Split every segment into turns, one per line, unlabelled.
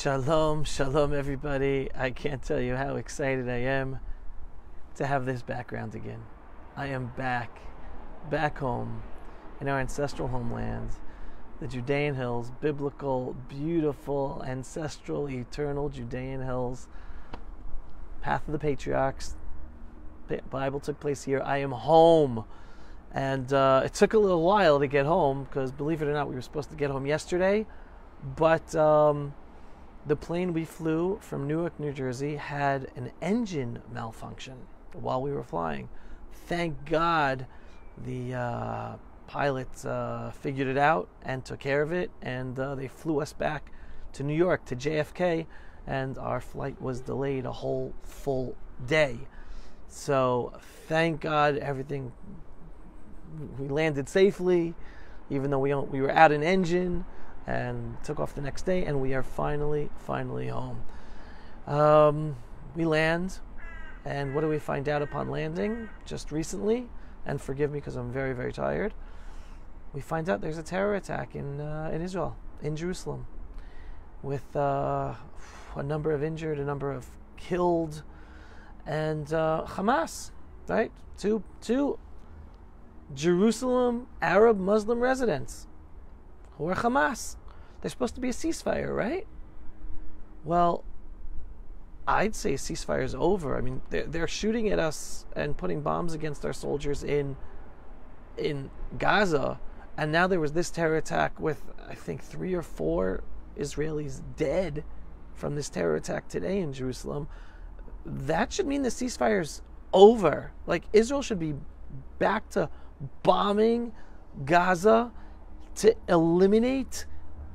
Shalom, shalom everybody. I can't tell you how excited I am to have this background again. I am back home in our ancestral homeland, the Judean hills, biblical, beautiful, ancestral, eternal Judean hills, path of the patriarchs. The Bible took place here. I am home. And it took a little while to get home because, believe it or not, we were supposed to get home yesterday. But the plane we flew from Newark, New Jersey had an engine malfunction while we were flying. Thank God the pilot figured it out and took care of it, and they flew us back to New York, to JFK, and our flight was delayed a whole full day. So thank God we landed safely, even though we were out an engine, and took off the next day, and we are finally home. We land, and what do we find out upon landing just recently? And forgive me because I'm very, very tired. We find out there's a terror attack in Israel, in Jerusalem, with a number of injured, a number of killed, and Hamas, right? Two Jerusalem Arab Muslim residents who are Hamas. There's supposed to be a ceasefire, right? Well, I'd say ceasefire is over. I mean, they're shooting at us and putting bombs against our soldiers in Gaza, and now there was this terror attack with, I think, 3 or 4 Israelis dead from this terror attack today in Jerusalem. That should mean the ceasefire's over. Like, Israel should be back to bombing Gaza to eliminate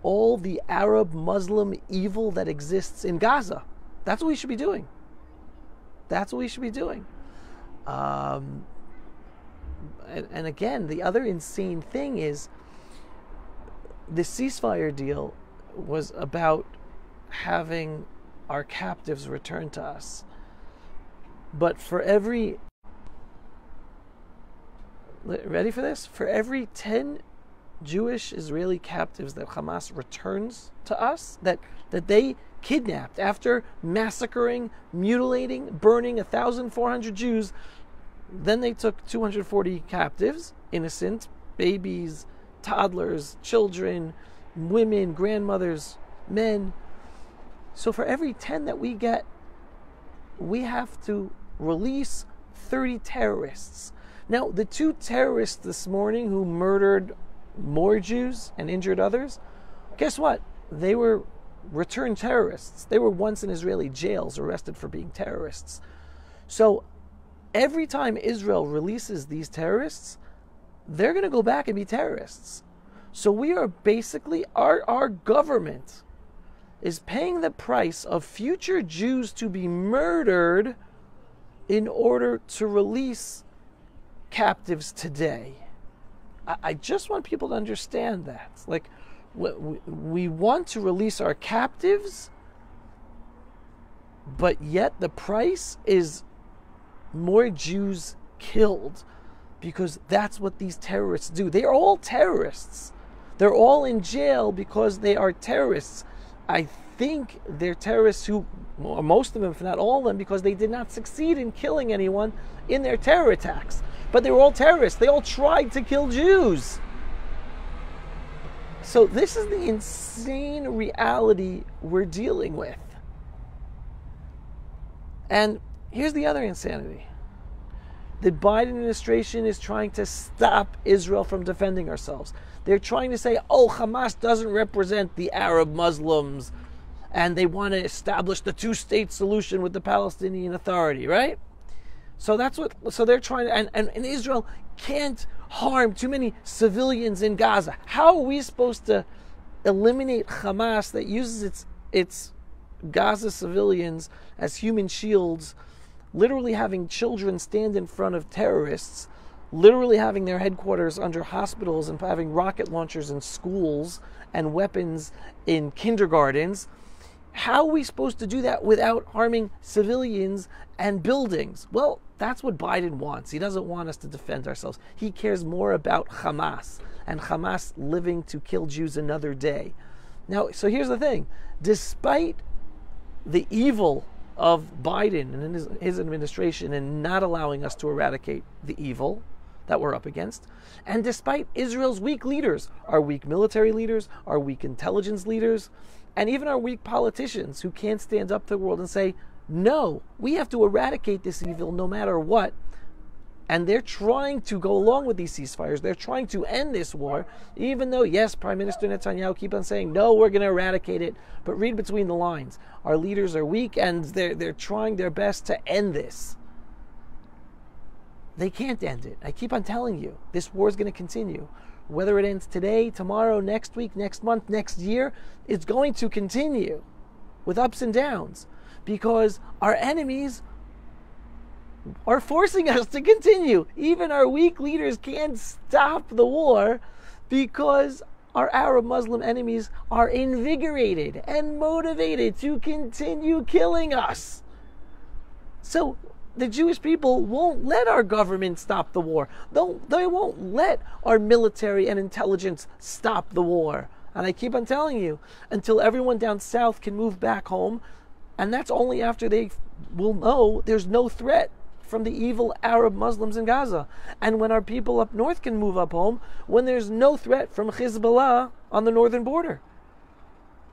all the Arab Muslim evil that exists in Gaza. That's what we should be doing. That's what we should be doing. And again, the other insane thing is the ceasefire deal was about having our captives returned to us. But for every, ready for this? For every 10 Jewish Israeli captives that Hamas returns to us, that they kidnapped after massacring, mutilating, burning 1,400 Jews, then they took 240 captives, innocent, babies, toddlers, children, women, grandmothers, men. So for every 10 that we get, we have to release 30 terrorists. Now, the 2 terrorists this morning who murdered more Jews and injured others, guess what? They were returned terrorists. They were once in Israeli jails arrested for being terrorists. So every time Israel releases these terrorists, they're going to go back and be terrorists. So we are basically, our government is paying the price of future Jews to be murdered in order to release captives today. I just want people to understand that. Like, we want to release our captives, but yet the price is more Jews killed, because that's what these terrorists do. They are all terrorists. They're all in jail because they are terrorists. I think they're terrorists who, most of them, if not all of them, because they did not succeed in killing anyone in their terror attacks. But they were all terrorists. They all tried to kill Jews. So this is the insane reality we're dealing with. And here's the other insanity. The Biden administration is trying to stop Israel from defending ourselves. They're trying to say, oh, Hamas doesn't represent the Arab Muslims, and they want to establish the 2-state solution with the Palestinian Authority, right? So they're trying to, and Israel can't harm too many civilians in Gaza. How are we supposed to eliminate Hamas that uses its Gaza civilians as human shields, literally having children stand in front of terrorists, literally having their headquarters under hospitals and having rocket launchers in schools and weapons in kindergartens? How are we supposed to do that without harming civilians and buildings? Well, that's what Biden wants. He doesn't want us to defend ourselves. He cares more about Hamas and Hamas living to kill Jews another day. Now, so here's the thing. Despite the evil of Biden and his administration and not allowing us to eradicate the evil that we're up against, and despite Israel's weak leaders, our weak military leaders, our weak intelligence leaders, and even our weak politicians who can't stand up to the world and say, no, we have to eradicate this evil no matter what. And they're trying to go along with these ceasefires. They're trying to end this war, even though, yes, Prime Minister Netanyahu keeps on saying, no, we're going to eradicate it. But read between the lines. Our leaders are weak, and they're trying their best to end this. They can't end it. I keep on telling you, this war is going to continue. Whether it ends today, tomorrow, next week, next month, next year, it's going to continue with ups and downs because our enemies are forcing us to continue. Even our weak leaders can't stop the war because our Arab Muslim enemies are invigorated and motivated to continue killing us. So the Jewish people won't let our government stop the war. They won't let our military and intelligence stop the war. And I keep on telling you, until everyone down south can move back home, and that's only after they will know there's no threat from the evil Arab Muslims in Gaza. And when our people up north can move up home, when there's no threat from Hezbollah on the northern border.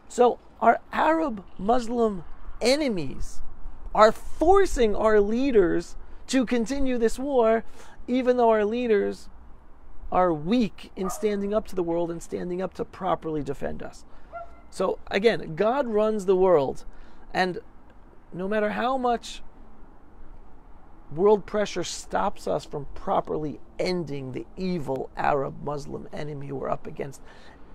So our Arab Muslim enemies are forcing our leaders to continue this war, even though our leaders are weak in standing up to the world and standing up to properly defend us. So again, God runs the world, and no matter how much world pressure stops us from properly ending the evil Arab Muslim enemy we're up against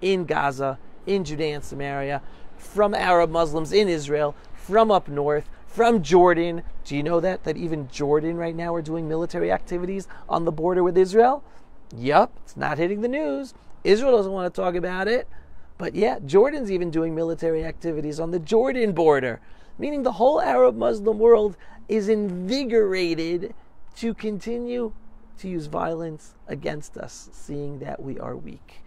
in Gaza, in Judea and Samaria, from Arab Muslims in Israel, from up north, from Jordan. Do you know that even Jordan right now are doing military activities on the border with Israel? Yup, it's not hitting the news. Israel doesn't want to talk about it. But yeah, Jordan's even doing military activities on the Jordan border, meaning the whole Arab Muslim world is invigorated to continue to use violence against us, seeing that we are weak.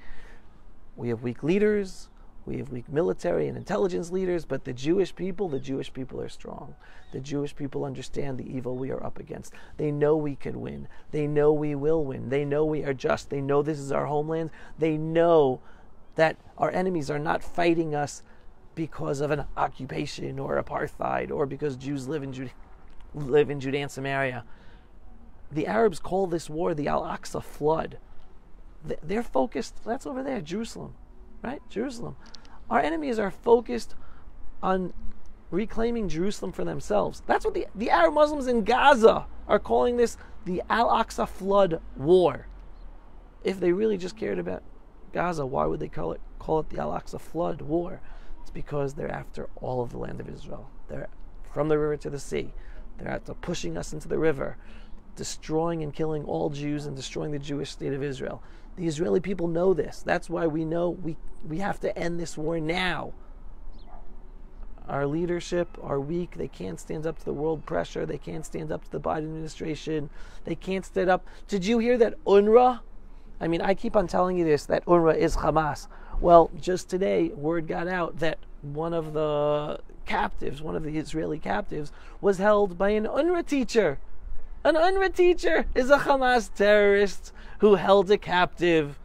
We have weak leaders, we have weak military and intelligence leaders, but the Jewish people are strong. The Jewish people understand the evil we are up against. They know we can win. They know we will win. They know we are just. They know this is our homeland. They know that our enemies are not fighting us because of an occupation or apartheid or because Jews live in Judea and Samaria. The Arabs call this war the Al-Aqsa flood. They're focused, that's over there, Jerusalem, right? Jerusalem. Our enemies are focused on reclaiming Jerusalem for themselves. That's what the Arab Muslims in Gaza are calling this the Al-Aqsa flood war. If they really just cared about Gaza, why would they call it the Al-Aqsa flood war? It's because they're after all of the land of Israel. They're from the river to the sea. They're after pushing us into the river, destroying and killing all Jews and destroying the Jewish state of Israel. The Israeli people know this. That's why we know we have to end this war now. Our leadership are weak. They can't stand up to the world pressure. They can't stand up to the Biden administration. They can't stand up. Did you hear that UNRWA? I mean, I keep on telling you this, that UNRWA is Hamas. Well, just today, word got out that one of the Israeli captives, was held by an UNRWA teacher. An UNRWA teacher is a Hamas terrorist who held a captive.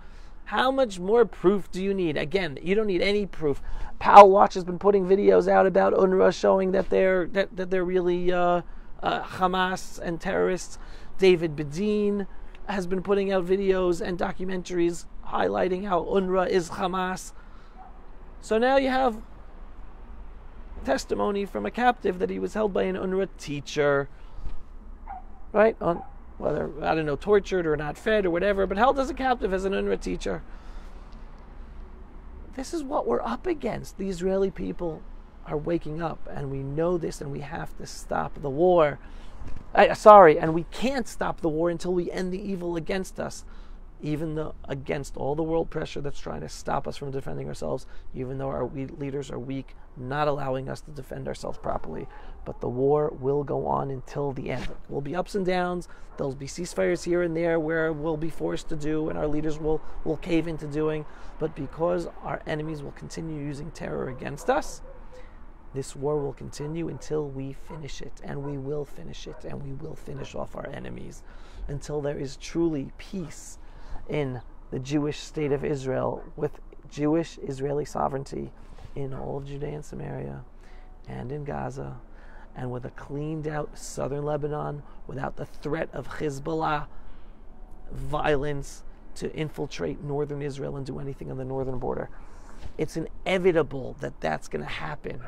How much more proof do you need? Again, you don't need any proof. Pal Watch has been putting videos out about UNRWA showing that they're really Hamas and terrorists. David Bedin has been putting out videos and documentaries highlighting how UNRWA is Hamas. So now you have testimony from a captive that he was held by an UNRWA teacher, right? On whether, I don't know, tortured or not fed or whatever, but held as a captive as an UNRWA teacher. This is what we're up against. The Israeli people are waking up, and we know this, and we have to stop the war. And we can't stop the war until we end the evil against us, even though against all the world pressure that's trying to stop us from defending ourselves, even though our leaders are weak, not allowing us to defend ourselves properly. but the war will go on until the end. There will be ups and downs. There'll be ceasefires here and there where we'll be forced to do and our leaders will cave into doing. But because our enemies will continue using terror against us, this war will continue until we finish it, and we will finish it, and we will finish off our enemies until there is truly peace in the Jewish state of Israel with Jewish Israeli sovereignty in all of Judea and Samaria and in Gaza, and with a cleaned out southern Lebanon without the threat of Hezbollah violence to infiltrate northern Israel and do anything on the northern border. It's inevitable that that's going to happen.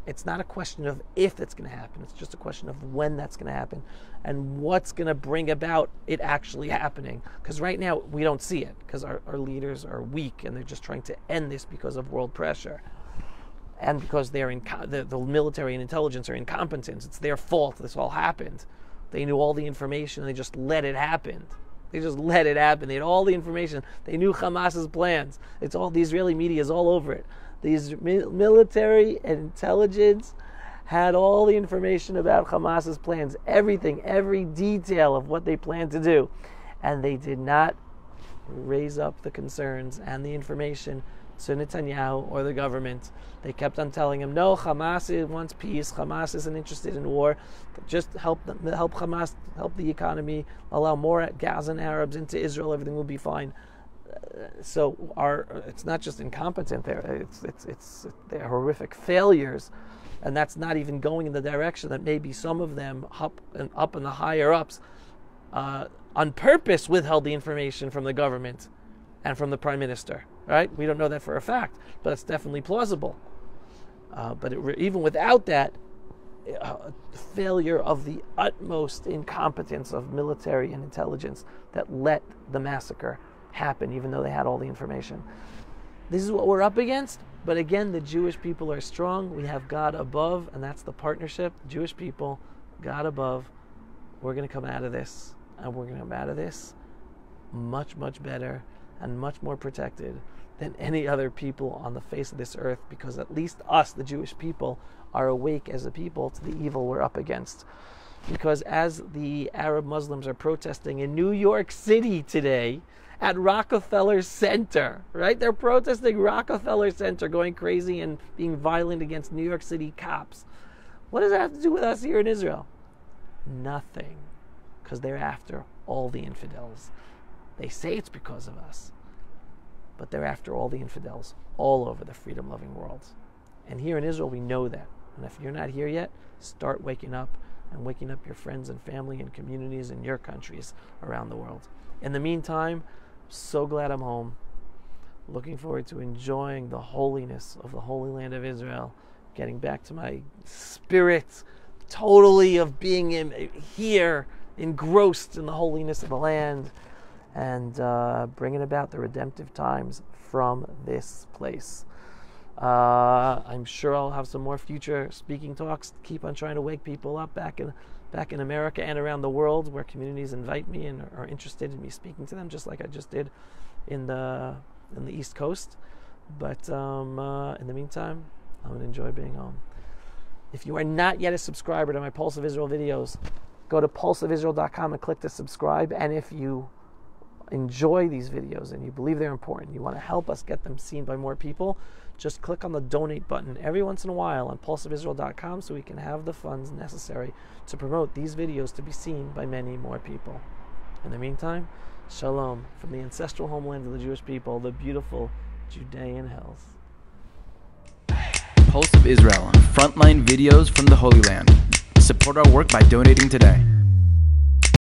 It's not a question of if it's going to happen. It's just a question of when that's going to happen and what's going to bring about it actually happening. Because right now we don't see it because our leaders are weak and they're just trying to end this because of world pressure and because the military and intelligence are incompetent. It's their fault this all happened. They knew all the information and they just let it happen. They just let it happen. They had all the information. They knew Hamas's plans. It's all, the Israeli media is all over it. The military and intelligence had all the information about Hamas's plans, everything, every detail of what they planned to do. And they did not raise up the concerns and the information to Netanyahu or the government. They kept on telling him, no, Hamas wants peace. Hamas isn't interested in war. Just help Hamas, help the economy, allow more Gazan Arabs into Israel. Everything will be fine. So it's not just incompetent there. They're horrific failures, and that's not even going in the direction that maybe some of them up in the higher ups on purpose withheld the information from the government and from the prime minister. Right? We don't know that for a fact, but it's definitely plausible. But even without that, failure of the utmost incompetence of military and intelligence that let the massacre happen, even though they had all the information. This is what we're up against. But again, the Jewish people are strong. We have God above, and that's the partnership. Jewish people, God above. We're going to come out of this, and we're going to come out of this much, much better and much more protected than any other people on the face of this earth, because at least us, the Jewish people, are awake as a people to the evil we're up against. Because as the Arab Muslims are protesting in New York City today at Rockefeller Center, right? They're protesting Rockefeller Center, going crazy and being violent against New York City cops. What does that have to do with us here in Israel? Nothing. Because they're after all the infidels. They say it's because of us, but they're after all the infidels all over the freedom-loving world. And here in Israel, we know that. And if you're not here yet, start waking up and waking up your friends and family and communities in your countries around the world. In the meantime, so glad I'm home. Looking forward to enjoying the holiness of the Holy Land of Israel, getting back to my spirit totally of being here, engrossed in the holiness of the land, and bringing about the redemptive times from this place. I'm sure I'll have some more future speaking talks. Keep on trying to wake people up back in America and around the world, where communities invite me and are interested in me speaking to them, just like I just did in the East Coast. But in the meantime, I'm going to enjoy being home. If you are not yet a subscriber to my Pulse of Israel videos, go to pulseofisrael.com and click to subscribe. And if you enjoy these videos and you believe they're important, you want to help us get them seen by more people, just click on the donate button every once in a while on pulseofisrael.com so we can have the funds necessary to promote these videos to be seen by many more people. In the meantime, shalom from the ancestral homeland of the Jewish people, the beautiful Judean hills.
Pulse of Israel, frontline videos from the Holy Land. Support our work by donating today.